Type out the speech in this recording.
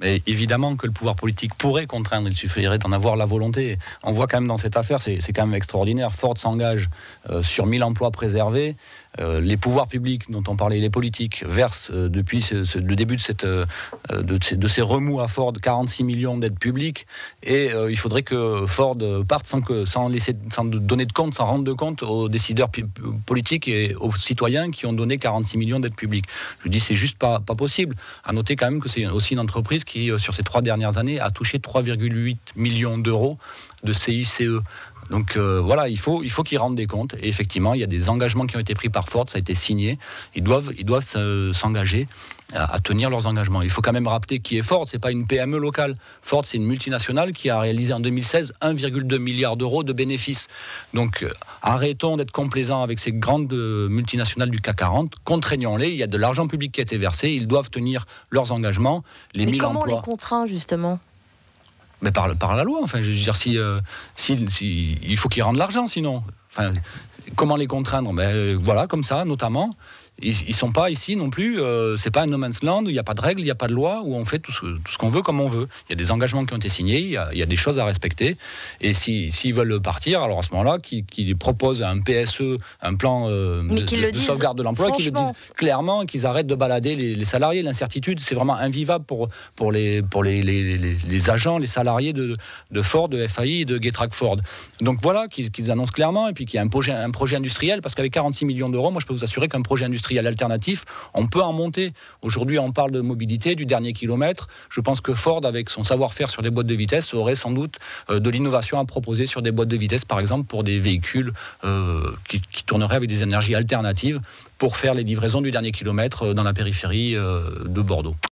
Mais évidemment que le pouvoir politique pourrait contraindre, il suffirait d'en avoir la volonté. On voit quand même dans cette affaire, c'est quand même extraordinaire. Ford s'engage sur 1000 emplois préservés. Les pouvoirs publics dont on parlait, les politiques, versent depuis le début de ces remous à Ford 46 millions d'aides publiques. Et il faudrait que Ford parte sans donner de compte, sans rendre de compte aux décideurs politiques et aux citoyens qui ont donné 46 millions d'aides publiques. Je dis c'est juste pas possible. À noter quand même que c'est aussi une entreprise qui, sur ces 3 dernières années, a touché 3,8 millions d'euros de CICE. Donc voilà, il faut qu'ils rendent des comptes. Et effectivement, il y a des engagements qui ont été pris par Ford, ça a été signé. Ils doivent s'engager à tenir leurs engagements. Il faut quand même rappeler qui est Ford, c'est pas une PME locale. Ford, c'est une multinationale qui a réalisé en 2016 1,2 milliard d'euros de bénéfices. Donc arrêtons d'être complaisants avec ces grandes multinationales du CAC 40, contraignons-les, il y a de l'argent public qui a été versé, ils doivent tenir leurs engagements. Mais comment on les contraint justement ? Mais par la loi, enfin, je veux dire, il faut qu'ils rendent l'argent, sinon. Enfin, comment les contraindre ? Voilà, comme ça, notamment. Ils sont pas ici non plus. C'est pas un no man's land où il n'y a pas de règles, il n'y a pas de loi, où on fait tout ce qu'on veut comme on veut. Il y a des engagements qui ont été signés, il y a des choses à respecter. Et s'ils veulent partir, alors à ce moment-là, qu'ils proposent un PSE, un plan de sauvegarde de l'emploi, qu'ils le disent clairement, qu'ils arrêtent de balader les salariés. L'incertitude, c'est vraiment invivable pour les agents, les salariés de Ford, de FAI et de Getrack Ford. Donc voilà, qu'ils annoncent clairement, et puis qu'il y a un projet industriel, parce qu'avec 46 millions d'euros, moi je peux vous assurer qu'un projet industriel alternatif, on peut en monter. Aujourd'hui, on parle de mobilité, du dernier kilomètre. Je pense que Ford, avec son savoir-faire sur des boîtes de vitesse, aurait sans doute de l'innovation à proposer sur des boîtes de vitesse, par exemple, pour des véhicules qui tourneraient avec des énergies alternatives pour faire les livraisons du dernier kilomètre dans la périphérie de Bordeaux.